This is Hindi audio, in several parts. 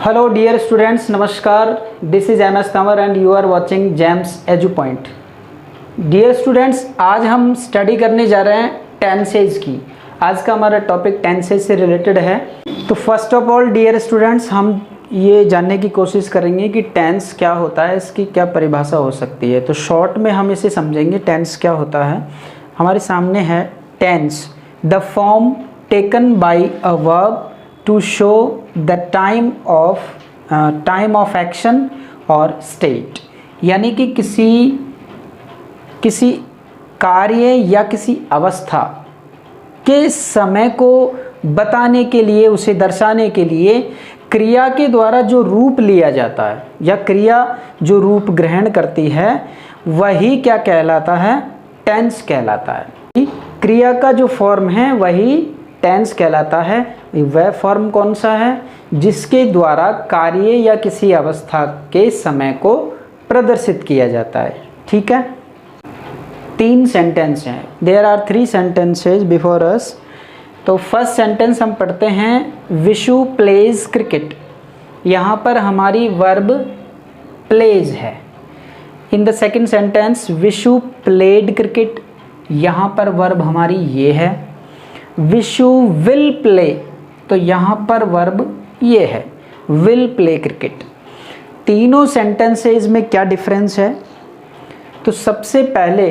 हेलो डियर स्टूडेंट्स, नमस्कार। This is M S Tanwar and you are watching Gems Edu Point. Dear students, आज हम स्टडी करने जा रहे हैं टेंसेज की। आज का हमारा टॉपिक टेंसेज से रिलेटेड है। तो first of all dear students, हम ये जानने की कोशिश करेंगे कि टेंस क्या होता है, इसकी क्या परिभाषा हो सकती है। तो शॉर्ट में हम इसे समझेंगे टेंस क्या होता है। हमारे सामने है tense, the form taken by a verb to show the time of action और state, यानी कि किसी कार्य या किसी अवस्था के समय को बताने के लिए, उसे दर्शाने के लिए क्रिया के द्वारा जो रूप लिया जाता है या क्रिया जो रूप ग्रहण करती है वही क्या कहलाता है, टेंस कहलाता है। क्रिया का जो फॉर्म है वही टेंस कहलाता है। वह फॉर्म कौन सा है जिसके द्वारा कार्य या किसी अवस्था के समय को प्रदर्शित किया जाता है। ठीक है, 3 सेंटेंस हैं। There are 3 sentences before us. तो फर्स्ट सेंटेंस हम पढ़ते हैं, विशु प्लेज क्रिकेट। यहाँ पर हमारी वर्ब प्लेज है। In the second sentence, Vishu played cricket. यहाँ पर वर्ब हमारी ये है। विशु विल प्ले, तो यहाँ पर वर्ब ये है, विल प्ले क्रिकेट। तीनों सेंटेंसेज में क्या डिफरेंस है? तो सबसे पहले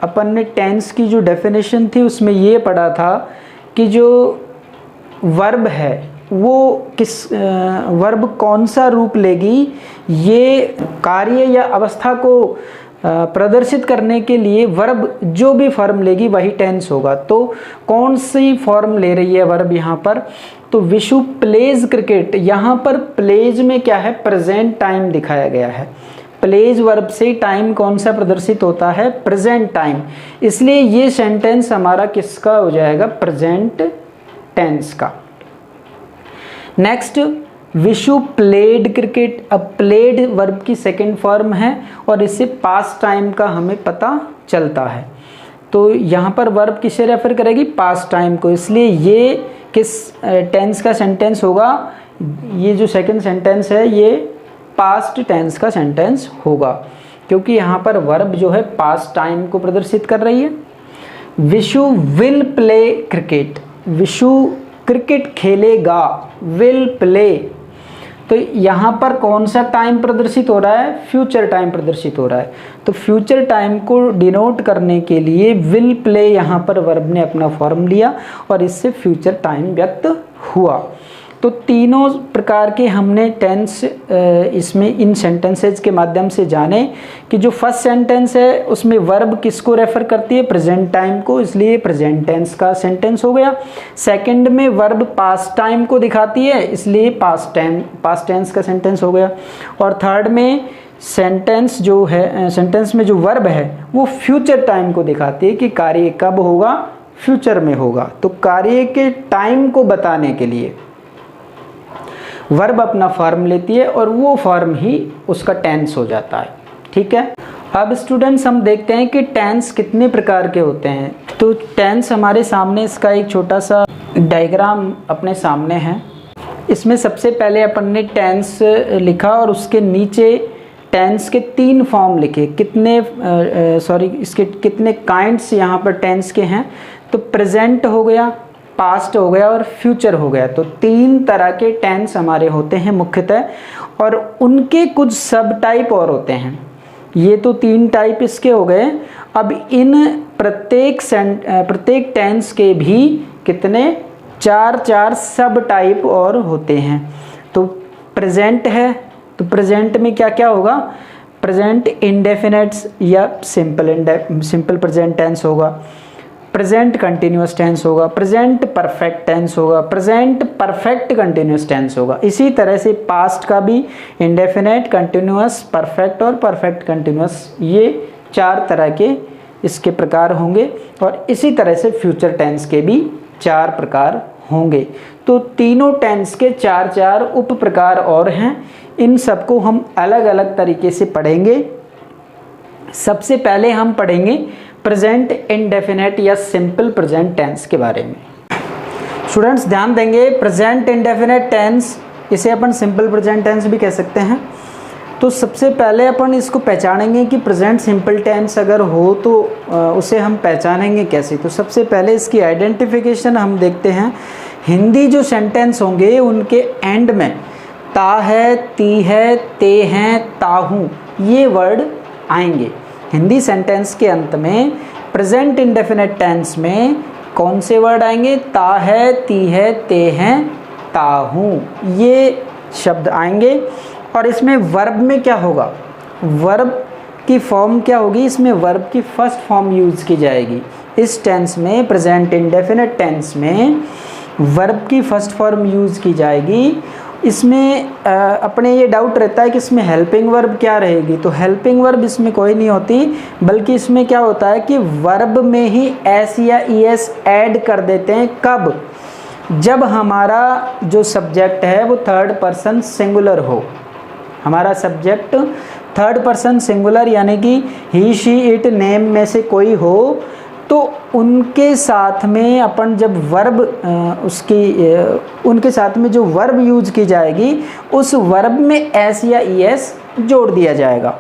अपन ने टेंस की जो डेफिनेशन थी उसमें ये पढ़ा था कि जो वर्ब है वो वर्ब कौन सा रूप लेगी, ये कार्य या अवस्था को प्रदर्शित करने के लिए वर्ब जो भी फॉर्म लेगी वही टेंस होगा। तो कौन सी फॉर्म ले रही है वर्ब यहाँ पर? तो विशु प्लेज क्रिकेट। यहाँ पर प्लेज में क्या है, प्रेजेंट टाइम दिखाया गया है। प्लेज वर्ब से टाइम कौन सा प्रदर्शित होता है, प्रेजेंट टाइम। इसलिए ये सेंटेंस हमारा किसका हो जाएगा, प्रेजेंट टेंस का। Next, Vishu played cricket. अब प्लेड वर्ब की सेकेंड फॉर्म है और इससे पास्ट टाइम का हमें पता चलता है। तो यहाँ पर वर्ब किसे रेफर करेगी, पास्ट टाइम को। इसलिए ये किस टेंस का सेंटेंस होगा, ये जो सेकंड सेंटेंस है ये पास्ट टेंस का सेंटेंस होगा, क्योंकि यहाँ पर वर्ब जो है पास्ट टाइम को प्रदर्शित कर रही है। Vishu will play cricket. Vishu cricket खेलेगा, विल प्ले। तो यहाँ पर कौन सा टाइम प्रदर्शित हो रहा है, फ्यूचर टाइम प्रदर्शित हो रहा है। तो फ्यूचर टाइम को डिनोट करने के लिए विल प्ले यहाँ पर वर्ब ने अपना फॉर्म लिया और इससे फ्यूचर टाइम व्यक्त हुआ। तो तीनों प्रकार के हमने टेंस इसमें इन सेंटेंसेज के माध्यम से जाने कि जो फर्स्ट सेंटेंस है उसमें वर्ब किसको रेफर करती है, प्रेजेंट टाइम को, इसलिए प्रेजेंट टेंस का सेंटेंस हो गया। सेकंड में वर्ब पास्ट टाइम को दिखाती है, इसलिए पास्ट टेंस का सेंटेंस हो गया। और थर्ड में सेंटेंस जो है, सेंटेंस में जो वर्ब है वो फ्यूचर टाइम को दिखाती है कि कार्य कब होगा, फ्यूचर में होगा। तो कार्य के टाइम को बताने के लिए वर्ब अपना फॉर्म लेती है और वो फॉर्म ही उसका टेंस हो जाता है। ठीक है, अब स्टूडेंट्स हम देखते हैं कि टेंस कितने प्रकार के होते हैं। तो टेंस हमारे सामने, इसका एक छोटा सा डायग्राम अपने सामने है। इसमें सबसे पहले अपन ने टेंस लिखा और उसके नीचे टेंस के 3 फॉर्म लिखे। इसके कितने काइंड्स यहाँ पर टेंस के हैं। तो प्रेजेंट हो गया, पास्ट हो गया और फ्यूचर हो गया। तो 3 तरह के टेंस हमारे होते हैं मुख्यतः, और उनके कुछ सब टाइप और होते हैं। ये तो 3 टाइप इसके हो गए। अब इन प्रत्येक टेंस के भी कितने 4 सब टाइप और होते हैं। तो प्रेजेंट है, तो प्रेजेंट में क्या क्या होगा, प्रेजेंट इंडेफिनेट्स या सिंपल प्रेजेंट टेंस होगा, प्रेजेंट कंटिन्यूअस टेंस होगा, प्रेजेंट परफेक्ट टेंस होगा, प्रेजेंट परफेक्ट कंटिन्यूअस टेंस होगा। इसी तरह से पास्ट का भी इंडेफिनेट, कंटिन्यूअस, परफेक्ट और परफेक्ट कंटिन्यूअस, ये 4 तरह के इसके प्रकार होंगे। और इसी तरह से फ्यूचर टेंस के भी 4 प्रकार होंगे। तो तीनों टेंस के 4 उप प्रकार और हैं। इन सबको हम अलग अलग तरीके से पढ़ेंगे। सबसे पहले हम पढ़ेंगे प्रेजेंट इंडेफिनेट या सिंपल प्रेजेंट टेंस के बारे में। स्टूडेंट्स ध्यान देंगे, प्रेजेंट इंडेफिनेट टेंस इसे अपन सिंपल प्रेजेंट टेंस भी कह सकते हैं। तो सबसे पहले अपन इसको पहचानेंगे कि प्रेजेंट सिंपल टेंस अगर हो तो उसे हम पहचानेंगे कैसे। तो सबसे पहले इसकी आइडेंटिफिकेशन हम देखते हैं। हिंदी जो सेंटेंस होंगे उनके एंड में ता है, ती है, ते हैं, ताहूँ ये वर्ड आएंगे। हिंदी सेंटेंस के अंत में प्रेजेंट इंडेफिनिट टेंस में कौन से वर्ड आएंगे? ता है, ती है, ते हैं, ताहूँ ये शब्द आएंगे। और इसमें वर्ब में क्या होगा? वर्ब की फॉर्म क्या होगी? इसमें वर्ब की फर्स्ट फॉर्म यूज़ की जाएगी। इस टेंस में, प्रेजेंट इंडेफिनिट टेंस में वर्ब की फर्स्ट फॉर्म यूज़ की जाएगी। इसमें अपने ये डाउट रहता है कि इसमें हेल्पिंग वर्ब क्या रहेगी। तो हेल्पिंग वर्ब इसमें कोई नहीं होती, बल्कि इसमें क्या होता है कि वर्ब में ही एस या ईएस ऐड कर देते हैं। कब? जब हमारा जो सब्जेक्ट है वो थर्ड पर्सन सिंगुलर हो। हमारा सब्जेक्ट थर्ड पर्सन सिंगुलर यानी कि ही, शी, इट, नेम में से कोई हो, तो उनके साथ में अपन जब वर्ब उनके साथ में जो वर्ब यूज की जाएगी उस वर्ब में एस या ईएस जोड़ दिया जाएगा।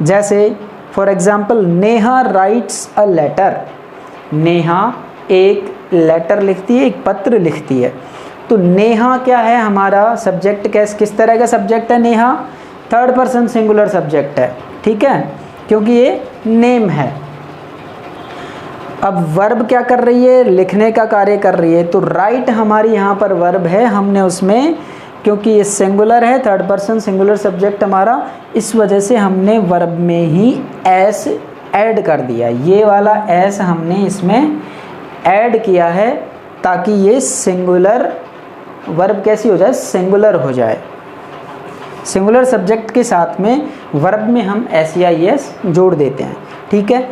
जैसे for example, Neha writes a letter. Neha एक लेटर लिखती है, एक पत्र लिखती है। तो नेहा क्या है? हमारा सब्जेक्ट किस तरह का सब्जेक्ट है? Neha third person singular subject है, ठीक है, क्योंकि ये नेम है। अब वर्ब क्या कर रही है? लिखने का कार्य कर रही है। तो राइट हमारी यहाँ पर वर्ब है, हमने उसमें, क्योंकि ये सिंगुलर है, थर्ड पर्सन सिंगुलर सब्जेक्ट हमारा, इस वजह से हमने वर्ब में ही एस ऐड कर दिया। ये वाला एस हमने इसमें ऐड किया है ताकि ये सिंगुलर वर्ब कैसी हो जाए? सिंगुलर हो जाए। सिंगुलर सब्जेक्ट के साथ में वर्ब में हम एस या एस जोड़ देते हैं, ठीक है।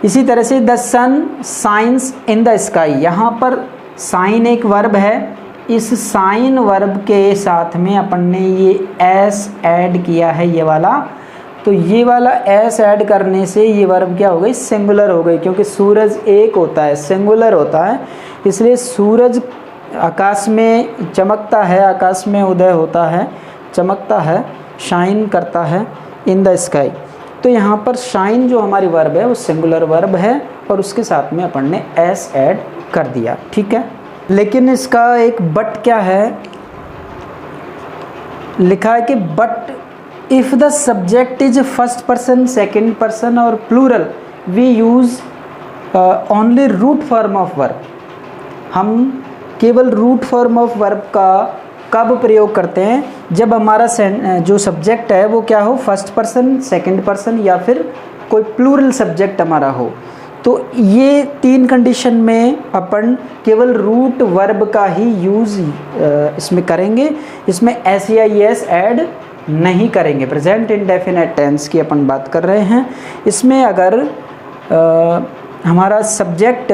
इसी तरह से the sun shines in the sky, यहाँ पर साइन एक वर्ब है, इस साइन वर्ब के साथ में अपन ने ये एस ऐड किया है, ये वाला। तो ये वाला एस ऐड करने से ये वर्ब क्या हो गई? सिंगुलर हो गई, क्योंकि सूरज एक होता है, सिंगुलर होता है, इसलिए सूरज आकाश में चमकता है, आकाश में उदय होता है, चमकता है, शाइन करता है इन द स्काई। तो यहाँ पर शाइन जो हमारी वर्ब है वो सिंगुलर वर्ब है और उसके साथ में अपन ने एस ऐड कर दिया, ठीक है। लेकिन इसका एक बट क्या है? लिखा है कि but if the subject is first person, second person और plural we use only root form of verb. हम केवल रूट फॉर्म ऑफ वर्ब का कब प्रयोग करते हैं? जब हमारा जो सब्जेक्ट है वो क्या हो? फर्स्ट पर्सन, सेकंड पर्सन या फिर कोई प्लूरल सब्जेक्ट हमारा हो। तो ये तीन कंडीशन में अपन केवल रूट वर्ब का ही यूज़ इसमें करेंगे, इसमें एस या एस ऐड नहीं करेंगे। प्रेजेंट इंडेफिनिट टेंस की अपन बात कर रहे हैं। इसमें अगर हमारा सब्जेक्ट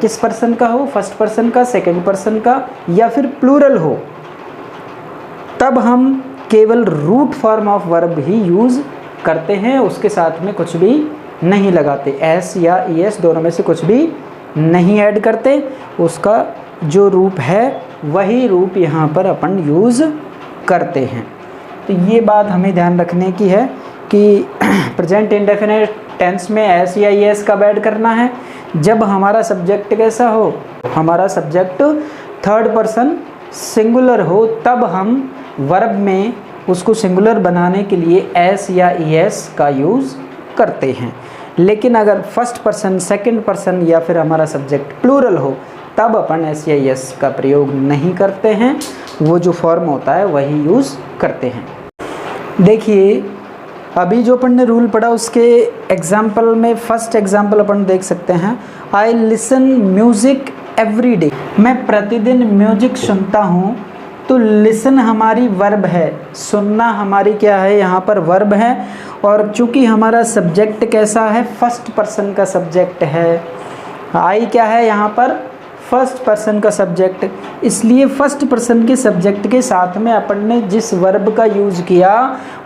किस पर्सन का हो? फर्स्ट पर्सन का, सेकंड पर्सन का या फिर प्लूरल हो, तब हम केवल रूट फॉर्म ऑफ वर्ब ही यूज़ करते हैं, उसके साथ में कुछ भी नहीं लगाते, एस या एस दोनों में से कुछ भी नहीं ऐड करते। उसका जो रूप है वही रूप यहाँ पर अपन यूज़ करते हैं। तो ये बात हमें ध्यान रखने की है कि प्रेजेंट इंडेफिनिट टेंस में एस या एस कब ऐड करना है? जब हमारा सब्जेक्ट कैसा हो? हमारा सब्जेक्ट थर्ड पर्सन सिंगुलर हो, तब हम वर्ब में उसको सिंगुलर बनाने के लिए एस या एस का यूज़ करते हैं। लेकिन अगर फर्स्ट पर्सन, सेकंड पर्सन या फिर हमारा सब्जेक्ट प्लूरल हो, तब अपन एस या एस का प्रयोग नहीं करते हैं, वो जो फॉर्म होता है वही यूज़ करते हैं। देखिए अभी जो अपन ने रूल पढ़ा उसके एग्जाम्पल में फर्स्ट एग्जाम्पल अपन देख सकते हैं। I listen music every day, मैं प्रतिदिन म्यूजिक सुनता हूँ। तो लिसन हमारी वर्ब है, सुनना हमारी क्या है? यहाँ पर वर्ब है। और चूँकि हमारा सब्जेक्ट कैसा है? फर्स्ट पर्सन का सब्जेक्ट है। आई क्या है यहाँ पर? फर्स्ट पर्सन का सब्जेक्ट, इसलिए फर्स्ट पर्सन के सब्जेक्ट के साथ में अपन ने जिस वर्ब का यूज़ किया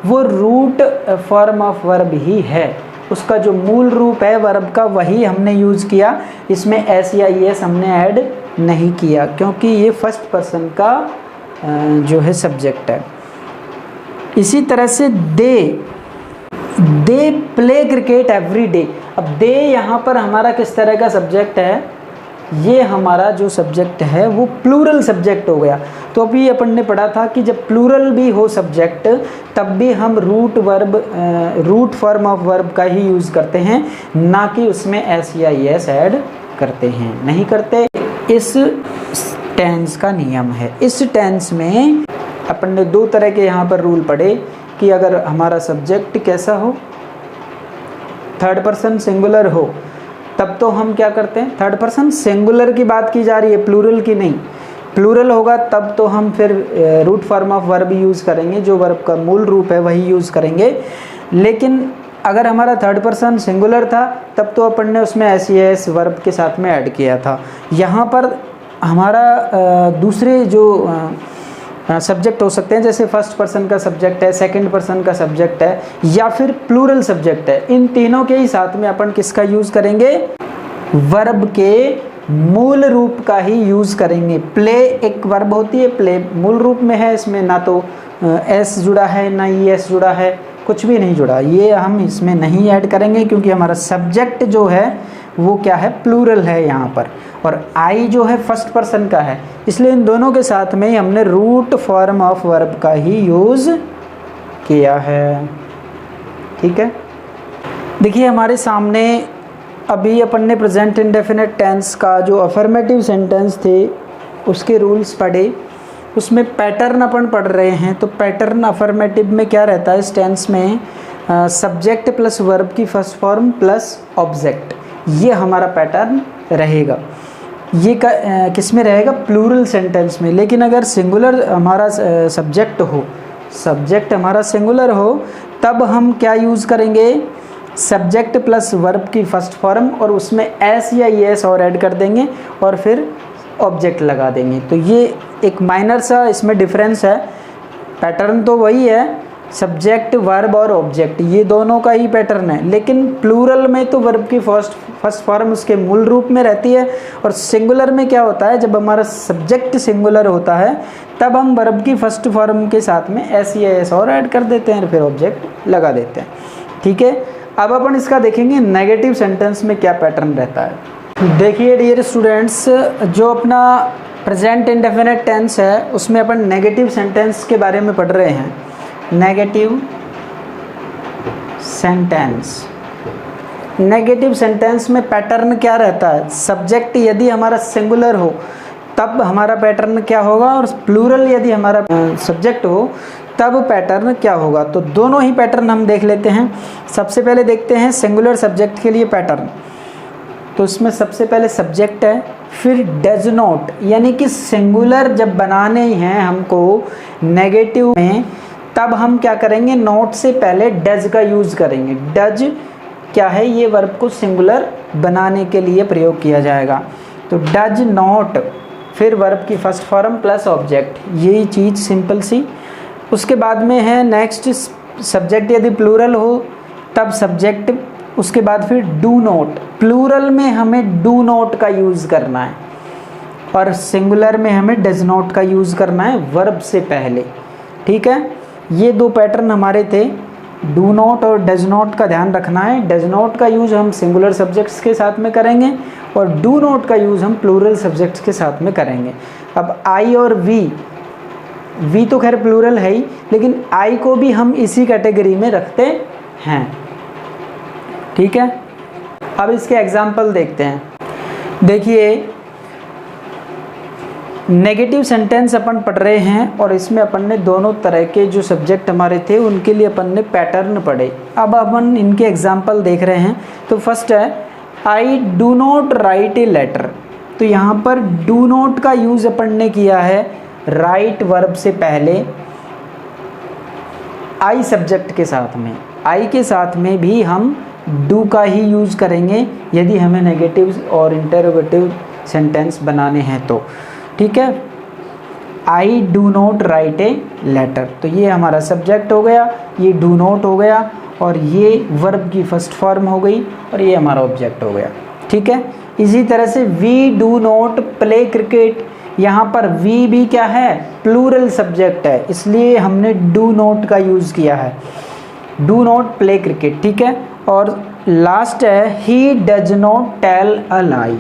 वो रूट फॉर्म ऑफ वर्ब ही है। उसका जो मूल रूप है वर्ब का वही हमने यूज़ किया, इसमें एस या एस हमने ऐड नहीं किया, क्योंकि ये फर्स्ट पर्सन का जो है सब्जेक्ट है। इसी तरह से they play cricket every day. अब दे यहाँ पर हमारा किस तरह का सब्जेक्ट है, ये हमारा जो सब्जेक्ट है वो प्लूरल सब्जेक्ट हो गया। तो अभी अपन ने पढ़ा था कि जब प्लूरल भी हो सब्जेक्ट तब भी हम रूट फॉर्म ऑफ वर्ब का ही यूज़ करते हैं, ना कि उसमें एस या एस ऐड करते हैं, नहीं करते। इस टेंस का नियम है। इस टेंस में अपन ने दो तरह के यहाँ पर रूल पढ़े कि अगर हमारा सब्जेक्ट कैसा हो, थर्ड पर्सन सिंगुलर हो, तब तो हम क्या करते हैं, थर्ड पर्सन सिंगुलर की बात की जा रही है, प्लूरल की नहीं। प्लूरल होगा तब तो हम फिर root form of verb use करेंगे, जो वर्ब का मूल रूप है वही यूज़ करेंगे। लेकिन अगर हमारा थर्ड पर्सन सिंगुलर था तब तो अपन ने उसमें एस वर्ब के साथ में ऐड किया था। यहाँ पर हमारा दूसरे जो सब्जेक्ट हो सकते हैं, जैसे फर्स्ट पर्सन का सब्जेक्ट है, सेकंड पर्सन का सब्जेक्ट है, या फिर प्लूरल सब्जेक्ट है। इन तीनों के ही साथ में अपन किसका यूज़ करेंगे, वर्ब के मूल रूप का ही यूज़ करेंगे। प्ले एक वर्ब होती है, प्ले मूल रूप में है, इसमें ना तो एस जुड़ा है ना ई एस जुड़ा है, कुछ भी नहीं जुड़ा, ये हम इसमें नहीं ऐड करेंगे क्योंकि हमारा सब्जेक्ट जो है वो क्या है, प्लूरल है यहाँ पर, और आई जो है फर्स्ट पर्सन का है, इसलिए इन दोनों के साथ में ही हमने रूट फॉर्म ऑफ वर्ब का ही यूज़ किया है। ठीक है, देखिए हमारे सामने अभी अपन ने प्रेजेंट इंडेफिनिट टेंस का जो अफर्मेटिव सेंटेंस थे उसके रूल्स पढ़े, उसमें पैटर्न अपन पढ़ रहे हैं। तो पैटर्न अफर्मेटिव में क्या रहता है, इस टेंस में सब्जेक्ट प्लस वर्ब की फर्स्ट फॉर्म प्लस ऑब्जेक्ट, ये हमारा पैटर्न रहेगा। ये किस में रहेगा, प्लूरल सेंटेंस में। लेकिन अगर सिंगुलर हमारा सब्जेक्ट हो, सब्जेक्ट हमारा सिंगुलर हो, तब हम क्या यूज़ करेंगे, सब्जेक्ट प्लस वर्ब की फर्स्ट फॉर्म और उसमें एस या एस और ऐड कर देंगे और फिर ऑब्जेक्ट लगा देंगे। तो ये एक माइनर सा इसमें डिफरेंस है। पैटर्न तो वही है, सब्जेक्ट वर्ब और ऑब्जेक्ट, ये दोनों का ही पैटर्न है। लेकिन प्लूरल में तो वर्ब की फर्स्ट फॉर्म उसके मूल रूप में रहती है, और सिंगुलर में क्या होता है, जब हमारा सब्जेक्ट सिंगुलर होता है तब हम वर्ब की फर्स्ट फॉर्म के साथ में एस या एस और ऐड कर देते हैं, फिर ऑब्जेक्ट लगा देते हैं। ठीक है, अब अपन इसका देखेंगे नेगेटिव सेंटेंस में क्या पैटर्न रहता है। देखिए डियर स्टूडेंट्स, जो अपना प्रेजेंट इंडेफिनिट टेंस है उसमें अपन नेगेटिव सेंटेंस के बारे में पढ़ रहे हैं। नेगेटिव सेंटेंस, नेगेटिव सेंटेंस में पैटर्न क्या रहता है, सब्जेक्ट यदि हमारा सिंगुलर हो तब हमारा पैटर्न क्या होगा, और प्लूरल यदि हमारा सब्जेक्ट हो तब पैटर्न क्या होगा। तो दोनों ही पैटर्न हम देख लेते हैं। सबसे पहले देखते हैं सिंगुलर सब्जेक्ट के लिए पैटर्न। तो इसमें सबसे पहले सब्जेक्ट है, फिर डज नॉट, यानी कि सिंगुलर जब बनाने हैं हमको नेगेटिव में, तब हम क्या करेंगे, नॉट से पहले डज का यूज़ करेंगे। डज क्या है, ये वर्ब को सिंगुलर बनाने के लिए प्रयोग किया जाएगा। तो डज नॉट, फिर वर्ब की फर्स्ट फॉर्म प्लस ऑब्जेक्ट, यही चीज़ सिंपल सी। उसके बाद में है नेक्स्ट, सब्जेक्ट यदि प्लूरल हो तब सब्जेक्ट, उसके बाद फिर डू नॉट, प्लूरल में हमें डू नॉट का यूज़ करना है और सिंगुलर में हमें डज नॉट का यूज़ करना है वर्ब से पहले। ठीक है, ये दो पैटर्न हमारे थे, डू नॉट और डज नॉट का ध्यान रखना है। डज नॉट का यूज़ हम सिंगुलर सब्जेक्ट्स के साथ में करेंगे और डू नॉट का यूज़ हम प्लूरल सब्जेक्ट्स के साथ में करेंगे। अब आई और वी तो खैर प्लूरल है ही, लेकिन आई को भी हम इसी कैटेगरी में रखते हैं। ठीक है, अब इसके एग्जाम्पल देखते हैं। देखिए नेगेटिव सेंटेंस अपन पढ़ रहे हैं और इसमें अपन ने दोनों तरह के जो सब्जेक्ट हमारे थे उनके लिए अपन ने पैटर्न पढ़े। अब अपन इनके एग्जाम्पल देख रहे हैं। तो फर्स्ट है, I do not write a letter. तो यहाँ पर डू नॉट का यूज़ अपन ने किया है राइट वर्ब से पहले, आई सब्जेक्ट के साथ में। आई के साथ में भी हम डू का ही यूज़ करेंगे यदि हमें नेगेटिव और इंटरोगेटिव सेंटेंस बनाने हैं तो। ठीक है, I do not write a letter, तो ये हमारा सब्जेक्ट हो गया, ये डू नॉट हो गया और ये वर्ब की फर्स्ट फॉर्म हो गई और ये हमारा ऑब्जेक्ट हो गया। ठीक है, इसी तरह से we do not play cricket, यहाँ पर वी भी क्या है, प्लूरल सब्जेक्ट है, इसलिए हमने डू नॉट का यूज़ किया है, डू नॉट प्ले क्रिकेट, ठीक है। और लास्ट है he does not tell a lie,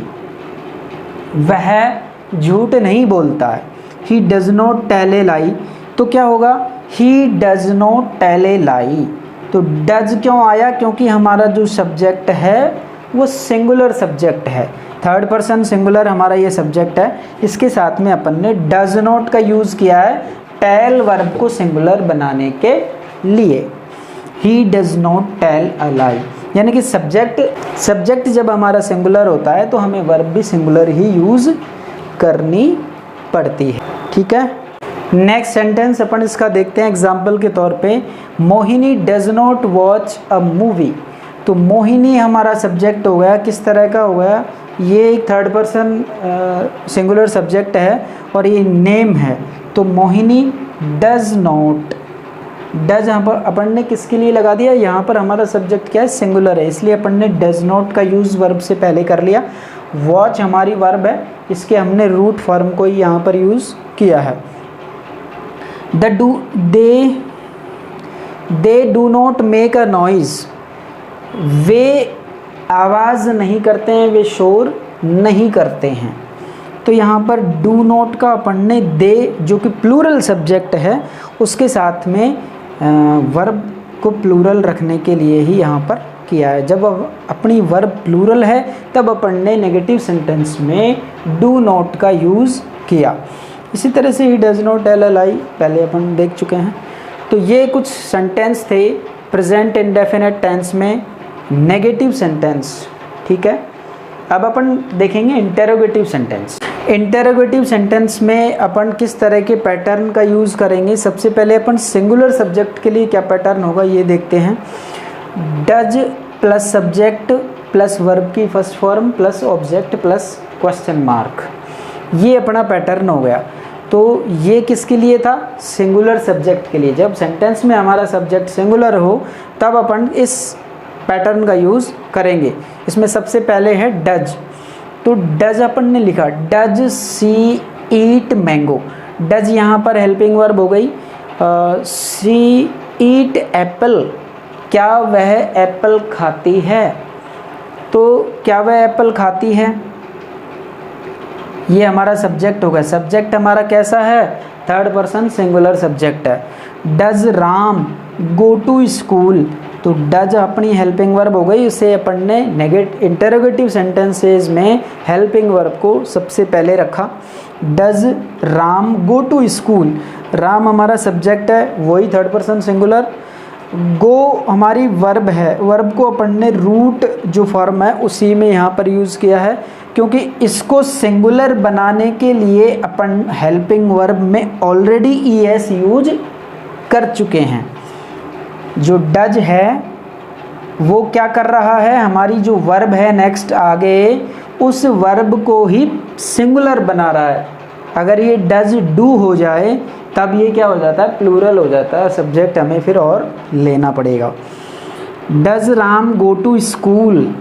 वह झूठ नहीं बोलता है, he does not tell a lie, तो क्या होगा, he does not tell a lie. तो डज क्यों आया, क्योंकि हमारा जो सब्जेक्ट है वो सिंगुलर सब्जेक्ट है, थर्ड पर्सन सिंगुलर हमारा ये सब्जेक्ट है, इसके साथ में अपन ने डज नॉट का यूज़ किया है टेल वर्ब को सिंगुलर बनाने के लिए। He does not tell a lie, यानी कि सब्जेक्ट जब हमारा सिंगुलर होता है तो हमें वर्ब भी सिंगुलर ही यूज़ करनी पड़ती है, ठीक है। नेक्स्ट सेंटेंस अपन इसका देखते हैं एग्जाम्पल के तौर पे, Mohini does not watch a movie. तो मोहिनी हमारा सब्जेक्ट हो गया, किस तरह का हो गया, ये एक थर्ड पर्सन सिंगुलर सब्जेक्ट है और ये नेम है, तो मोहिनी डज नॉट, डज यहाँ पर अपन ने किसके लिए लगा दिया, यहाँ पर हमारा सब्जेक्ट क्या है, सिंगुलर है, इसलिए अपन ने डज नॉट का यूज़ वर्ब से पहले कर लिया। वॉच हमारी वर्ब है, इसके हमने रूट फॉर्म को ही यहाँ पर यूज़ किया है। They do not make a noise, वे आवाज़ नहीं करते हैं, वे शोर नहीं करते हैं। तो यहाँ पर डू नॉट का अपन ने दे जो कि प्लूरल सब्जेक्ट है उसके साथ में वर्ब को प्लूरल रखने के लिए ही यहाँ पर किया है। जब अपनी वर्ब प्लूरल है तब अपन ने नेगेटिव सेंटेंस में डू नॉट का यूज़ किया। इसी तरह से he does not tell a lie पहले अपन देख चुके हैं। तो ये कुछ सेंटेंस थे प्रेजेंट इंडेफिनिट टेंस में नेगेटिव सेंटेंस, ठीक है। अब अपन देखेंगे इंटेरोगेटिव सेंटेंस। इंटेरोगेटिव सेंटेंस में अपन किस तरह के पैटर्न का यूज़ करेंगे। सबसे पहले अपन सिंगुलर सब्जेक्ट के लिए क्या पैटर्न होगा ये देखते हैं। Does plus subject plus verb की first form plus object plus question mark, ये अपना पैटर्न हो गया। तो ये किसके लिए था, सिंगुलर सब्जेक्ट के लिए। जब सेंटेंस में हमारा सब्जेक्ट सिंगुलर हो तब अपन इस पैटर्न का यूज़ करेंगे। इसमें सबसे पहले है डज, तो डज अपन ने लिखा does she eat mango, does यहाँ पर हेल्पिंग वर्ब हो गई। सी ईट एप्पल, क्या वह एप्पल खाती है, तो क्या वह एप्पल खाती है, ये हमारा सब्जेक्ट हो गया। सब्जेक्ट हमारा कैसा है, थर्ड पर्सन सिंगुलर सब्जेक्ट है। Does Ram go to school, तो डज अपनी हेल्पिंग वर्ब हो गई, इसे अपन ने इंटेरोगेटिव सेंटेंसेस में हेल्पिंग वर्ब को सबसे पहले रखा। Does Ram go to school, Ram हमारा सब्जेक्ट है वही थर्ड पर्सन सिंगुलर। गो हमारी वर्ब है, वर्ब को अपन ने रूट जो फॉर्म है उसी में यहाँ पर यूज़ किया है, क्योंकि इसको सिंगुलर बनाने के लिए अपन हेल्पिंग वर्ब में ऑलरेडी ईएस यूज कर चुके हैं। जो डज है वो क्या कर रहा है, हमारी जो वर्ब है नेक्स्ट आगे उस वर्ब को ही सिंगुलर बना रहा है। अगर ये डज डू हो जाए तब ये क्या हो जाता है, प्लूरल हो जाता है, सब्जेक्ट हमें फिर और लेना पड़ेगा। Does Ram go to school,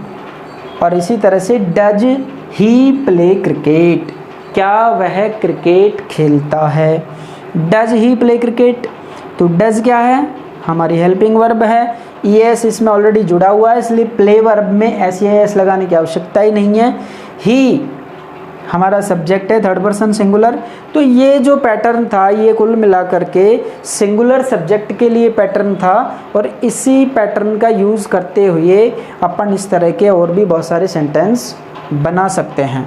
और इसी तरह से डज ही प्ले क्रिकेट, क्या वह क्रिकेट खेलता है। डज ही प्ले क्रिकेट, तो डज क्या है, हमारी हेल्पिंग वर्ब है, ईएस इसमें ऑलरेडी जुड़ा हुआ है, इसलिए प्ले वर्ब में एस लगाने की आवश्यकता ही नहीं है। ही हमारा सब्जेक्ट है थर्ड पर्सन सिंगुलर। तो ये जो पैटर्न था ये कुल मिलाकर के सिंगुलर सब्जेक्ट के लिए पैटर्न था, और इसी पैटर्न का यूज़ करते हुए अपन इस तरह के और भी बहुत सारे सेंटेंस बना सकते हैं।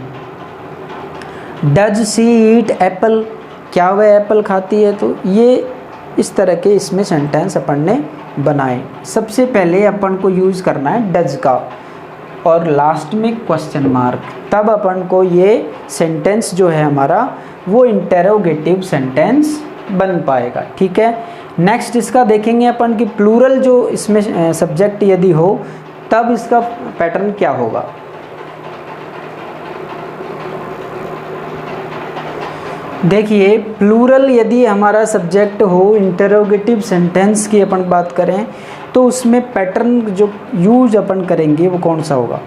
डज सी ईट एप्पल, क्या वह एप्पल खाती है, तो ये इस तरह के इसमें सेंटेंस अपन ने बनाए। सबसे पहले अपन को यूज़ करना है डज का और लास्ट में क्वेश्चन मार्क, तब अपन को ये सेंटेंस जो है हमारा वो इंटेरोगेटिव सेंटेंस बन पाएगा, ठीक है। नेक्स्ट इसका देखेंगे अपन कि प्लूरल जो इसमें सब्जेक्ट यदि हो तब इसका पैटर्न क्या होगा। देखिए प्लूरल यदि हमारा सब्जेक्ट हो, इंटेरोगेटिव सेंटेंस की अपन बात करें तो उसमें पैटर्न जो यूज अपन करेंगे वो कौन सा होगा,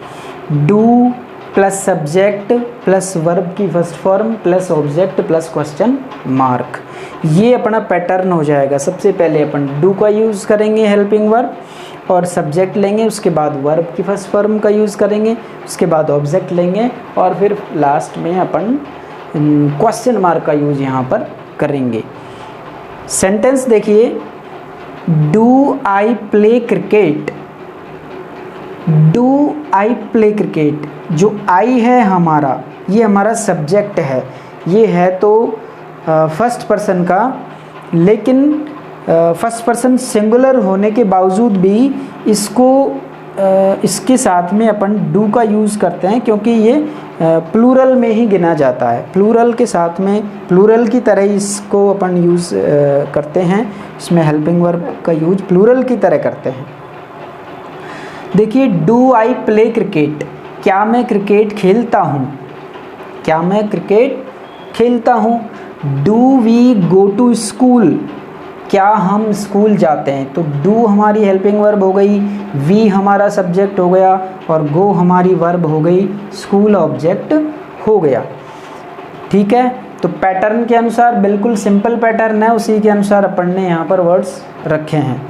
do plus subject plus verb की first form plus object plus question mark, ये अपना पैटर्न हो जाएगा। सबसे पहले अपन डू का यूज़ करेंगे हेल्पिंग वर्ब और सब्जेक्ट लेंगे, उसके बाद वर्ब की फर्स्ट फॉर्म का यूज़ करेंगे, उसके बाद ऑब्जेक्ट लेंगे और फिर लास्ट में अपन क्वेश्चन मार्क का यूज़ यहाँ पर करेंगे। सेंटेंस देखिए, do I play cricket, do I play cricket, जो आई है हमारा ये हमारा सब्जेक्ट है, ये है तो फर्स्ट पर्सन का, लेकिन फर्स्ट पर्सन सिंगुलर होने के बावजूद भी इसको इसके साथ में अपन डू का यूज़ करते हैं क्योंकि ये प्लूरल में ही गिना जाता है। प्लूरल के साथ में प्लूरल की तरह इसको अपन यूज़ करते हैं, इसमें हेल्पिंग वर्ब का यूज प्लूरल की तरह करते हैं। देखिए, डू आई प्ले क्रिकेट, क्या मैं क्रिकेट खेलता हूँ, क्या मैं क्रिकेट खेलता हूँ। Do we go to school, क्या हम स्कूल जाते हैं। तो डू हमारी हेल्पिंग वर्ब हो गई, वी हमारा सब्जेक्ट हो गया और गो हमारी वर्ब हो गई, स्कूल ऑब्जेक्ट हो गया। ठीक है, तो पैटर्न के अनुसार बिल्कुल सिंपल पैटर्न है, उसी के अनुसार अपन ने यहाँ पर वर्ड्स रखे हैं।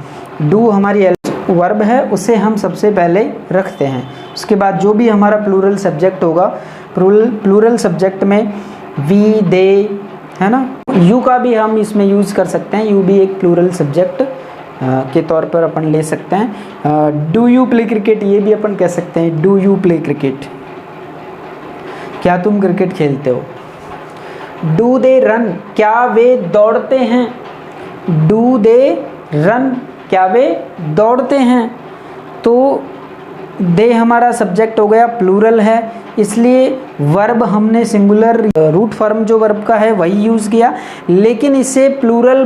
डू हमारी वर्ब है, उसे हम सबसे पहले रखते हैं, उसके बाद जो भी हमारा प्लूरल सब्जेक्ट होगा, प्लूरल सब्जेक्ट में वी दे है ना, यू का भी हम इसमें यूज़ कर सकते हैं, यू भी एक प्लूरल सब्जेक्ट के तौर पर अपन ले सकते हैं। डू यू प्ले क्रिकेट, ये भी अपन कह सकते हैं, डू यू प्ले क्रिकेट, क्या तुम क्रिकेट खेलते हो। डू दे रन, क्या वे दौड़ते हैं। डू दे रन, क्या वे दौड़ते हैं। तो दे हमारा सब्जेक्ट हो गया, प्लूरल है, इसलिए वर्ब हमने सिंगुलर रूट फॉर्म जो वर्ब का है वही यूज़ किया, लेकिन इसे प्लूरल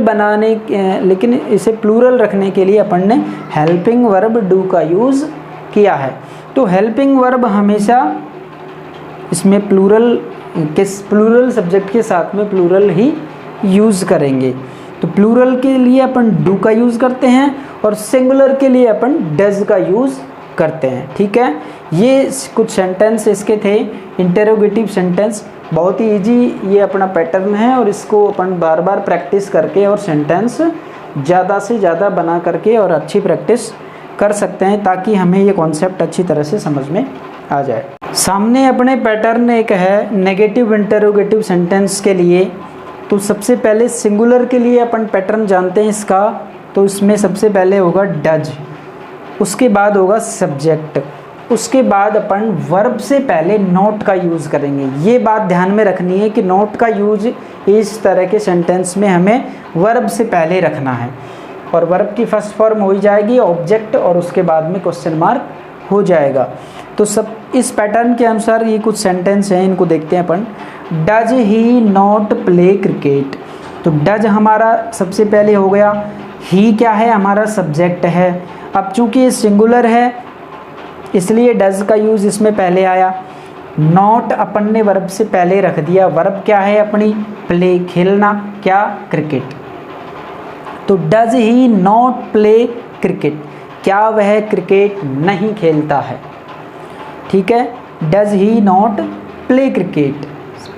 रखने के लिए अपन ने हेल्पिंग वर्ब डू का यूज़ किया है। तो हेल्पिंग वर्ब हमेशा इसमें प्लूरल सब्जेक्ट के साथ में प्लूरल ही यूज़ करेंगे। तो प्लूरल के लिए अपन डू का यूज़ करते हैं और सिंगुलर के लिए अपन डज का यूज़ करते हैं। ठीक है, ये कुछ सेंटेंस इसके थे, इंटरोगेटिव सेंटेंस, बहुत ही इजी ये अपना पैटर्न है और इसको अपन बार बार प्रैक्टिस करके और सेंटेंस ज़्यादा से ज़्यादा बना करके और अच्छी प्रैक्टिस कर सकते हैं ताकि हमें ये कॉन्सेप्ट अच्छी तरह से समझ में आ जाए। सामने अपने पैटर्न एक है नेगेटिव इंटरोगेटिव सेंटेंस के लिए। तो सबसे पहले सिंगुलर के लिए अपन पैटर्न जानते हैं इसका, तो इसमें सबसे पहले होगा डज, उसके बाद होगा सब्जेक्ट, उसके बाद अपन वर्ब से पहले नॉट का यूज़ करेंगे। ये बात ध्यान में रखनी है कि नॉट का यूज इस तरह के सेंटेंस में हमें वर्ब से पहले रखना है और वर्ब की फर्स्ट फॉर्म हो जाएगी ऑब्जेक्ट और उसके बाद में क्वेश्चन मार्क हो जाएगा। तो सब इस पैटर्न के अनुसार ये कुछ सेंटेंस हैं, इनको देखते हैं अपन। Does he not play cricket, तो डज हमारा सबसे पहले हो गया, ही क्या है हमारा सब्जेक्ट है। अब चूंकि ये सिंगुलर है इसलिए डज का यूज़ इसमें पहले आया। नॉट अपन ने वर्ब से पहले रख दिया, वर्ब क्या है अपनी प्ले, खेलना, क्या क्रिकेट। तो does he not play cricket, क्या वह क्रिकेट नहीं खेलता है। ठीक है, does he not play cricket.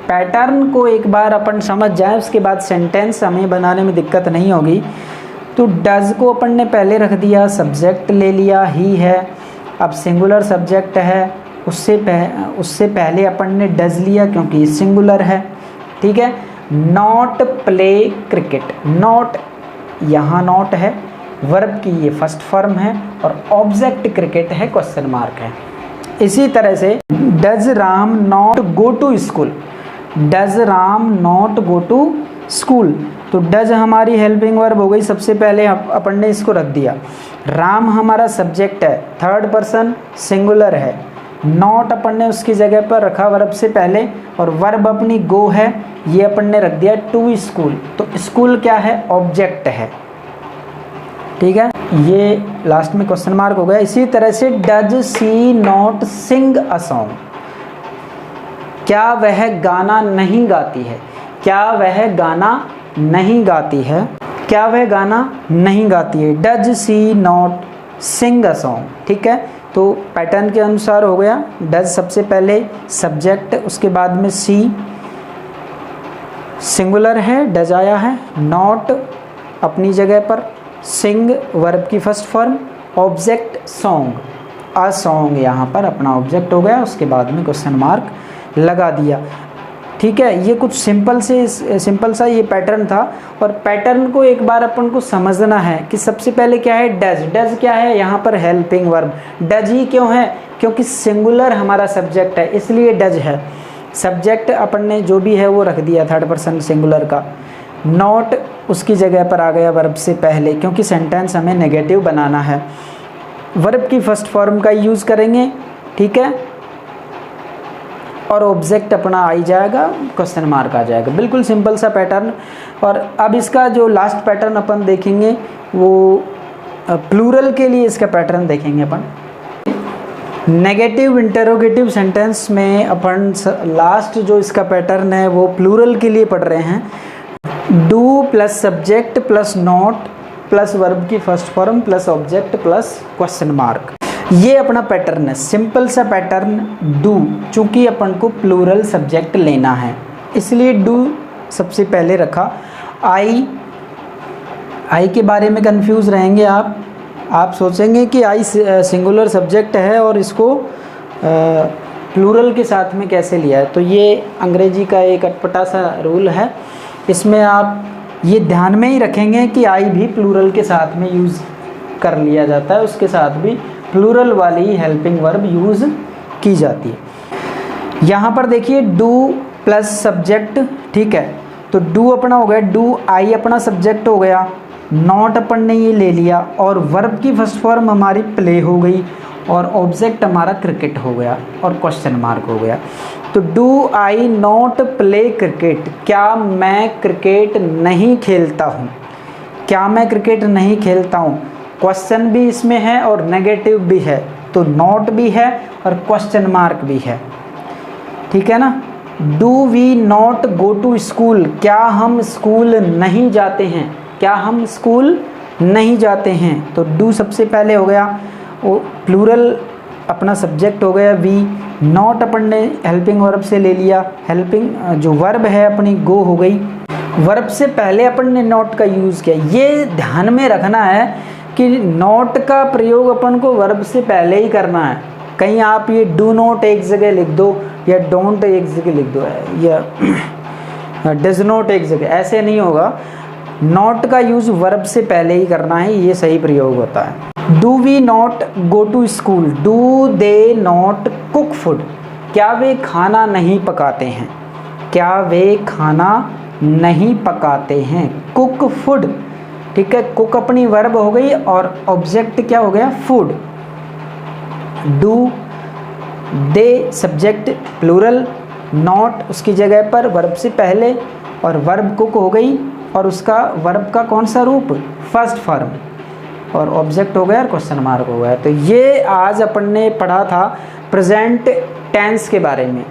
Pattern को एक बार अपन समझ जाए उसके बाद सेंटेंस हमें बनाने में दिक्कत नहीं होगी। तो डज को अपन ने पहले रख दिया, सब्जेक्ट ले लिया, ही है, अब सिंगुलर सब्जेक्ट है, उससे पहले अपन ने डज लिया क्योंकि सिंगुलर है। ठीक है, नॉट प्ले क्रिकेट, नॉट यहाँ नॉट है, वर्ब की ये फर्स्ट फॉर्म है और ऑब्जेक्ट क्रिकेट है, क्वेश्चन मार्क है। इसी तरह से does Ram not go to school, does Ram not go to school. तो डज हमारी हेल्पिंग वर्ब हो गई, सबसे पहले अपन ने इसको रख दिया। राम हमारा सब्जेक्ट है, थर्ड पर्सन सिंगुलर है, नॉट अपन ने उसकी जगह पर रखा वर्ब से पहले और वर्ब अपनी गो है, ये अपन ने रख दिया टू स्कूल। तो स्कूल क्या है, ऑब्जेक्ट है। ठीक है, ये लास्ट में क्वेश्चन मार्क हो गया। इसी तरह से does she not sing a song, क्या वह गाना नहीं गाती है, क्या वह गाना नहीं गाती है, क्या वह गाना नहीं गाती है। Does she not sing a song. ठीक है, तो पैटर्न के अनुसार हो गया, डज सबसे पहले सब्जेक्ट, उसके बाद में सी सिंगुलर है, डज आया है, नॉट अपनी जगह पर, सिंग वर्ब की first form, object song, a song यहाँ पर अपना ऑब्जेक्ट हो गया, उसके बाद में क्वेश्चन मार्क लगा दिया। ठीक है, ये कुछ सिंपल सा ये पैटर्न था। और पैटर्न को एक बार अपन को समझना है कि सबसे पहले क्या है, डज। डज क्या है, यहाँ पर हेल्पिंग वर्ब। डज ही क्यों है, क्योंकि सिंगुलर हमारा सब्जेक्ट है, इसलिए डज है। सब्जेक्ट अपन ने जो भी है वो रख दिया थर्ड पर्सन सिंगुलर का। नॉट उसकी जगह पर आ गया वर्ब से पहले, क्योंकि सेंटेंस हमें नेगेटिव बनाना है। वर्ब की फर्स्ट फॉर्म का यूज़ करेंगे, ठीक है, और ऑब्जेक्ट अपना आ ही जाएगा, क्वेश्चन मार्क आ जाएगा। बिल्कुल सिंपल सा पैटर्न। और अब इसका जो लास्ट पैटर्न अपन देखेंगे वो प्लूरल के लिए इसका पैटर्न देखेंगे अपन। नेगेटिव इंटरोगेटिव सेंटेंस में अपन लास्ट जो इसका पैटर्न है वो प्लूरल के लिए पढ़ रहे हैं। Do plus subject plus not plus verb की first form plus object plus question mark, ये अपना पैटर्न है। सिंपल सा पैटर्न डू, चूँकि अपन को प्लूरल सब्जेक्ट लेना है इसलिए डू सबसे पहले रखा। आई के बारे में कंफ्यूज रहेंगे आप सोचेंगे कि आई सिंगुलर सब्जेक्ट है और इसको प्लूरल के साथ में कैसे लिया है। तो ये अंग्रेजी का एक अटपटा सा रूल है, इसमें आप ये ध्यान में ही रखेंगे कि आई भी प्लूरल के साथ में यूज़ कर लिया जाता है, उसके साथ भी प्लूरल वाली हेल्पिंग वर्ब यूज़ की जाती है। यहाँ पर देखिए डू प्लस सब्जेक्ट, ठीक है, तो डू अपना हो गया, डू आई अपना सब्जेक्ट हो गया, नॉट अपन ने ये ले लिया और वर्ब की फर्स्ट फॉर्म हमारी प्ले हो गई और ऑब्जेक्ट हमारा क्रिकेट हो गया और क्वेश्चन मार्क हो गया। तो do I not play cricket, क्या मैं क्रिकेट नहीं खेलता हूँ, क्या मैं क्रिकेट नहीं खेलता हूँ। क्वेश्चन भी इसमें है और नेगेटिव भी है, तो नॉट भी है और क्वेश्चन मार्क भी है, ठीक है ना। Do we not go to school, क्या हम स्कूल नहीं जाते हैं, क्या हम स्कूल नहीं जाते हैं। तो डू सबसे पहले हो गया, वो प्लूरल अपना सब्जेक्ट हो गया वी, नॉट अपन ने हेल्पिंग वर्ब से ले लिया, हेल्पिंग जो वर्ब है अपनी गो हो गई, वर्ब से पहले अपन ने नॉट का यूज़ किया। ये ध्यान में रखना है कि नॉट का प्रयोग अपन को वर्ब से पहले ही करना है। कहीं आप ये डू नॉट एक जगह लिख दो या डोंट एक जगह लिख दो या डज नॉट एक जगह, ऐसे नहीं होगा। नॉट का यूज़ वर्ब से पहले ही करना है, ये सही प्रयोग होता है। Do we not go to school, do they not cook food, क्या वे खाना नहीं पकाते हैं, क्या वे खाना नहीं पकाते हैं। कुक फूड, ठीक है, कुक अपनी वर्ब हो गई और ऑब्जेक्ट क्या हो गया, food. Do they subject plural, not उसकी जगह पर वर्ब से पहले और वर्ब कुक हो गई और उसका वर्ब का कौन सा रूप, फर्स्ट फॉर्म, और ऑब्जेक्ट हो गया और क्वेश्चन मार्क हो गया। तो ये आज अपन ने पढ़ा था प्रेजेंट टेंस के बारे में।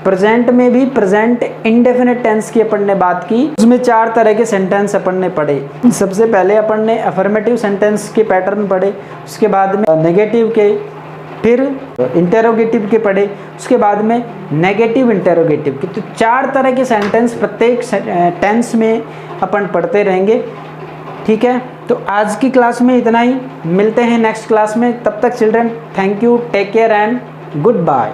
प्रेजेंट में भी प्रेजेंट इंडेफिनिट टेंस की अपन ने बात की, उसमें 4 तरह के सेंटेंस अपन ने पढ़े। सबसे पहले अपन ने अफर्मेटिव सेंटेंस के पैटर्न पढ़े, उसके बाद में नेगेटिव के, फिर इंटेरोगेटिव के पढ़े, उसके बाद में नेगेटिव इंटेरोगेटिव के। तो 4 तरह के सेंटेंस प्रत्येक टेंस में अपन पढ़ते रहेंगे, ठीक है। तो आज की क्लास में इतना ही, मिलते हैं नेक्स्ट क्लास में। तब तक children, thank you, take care and good bye.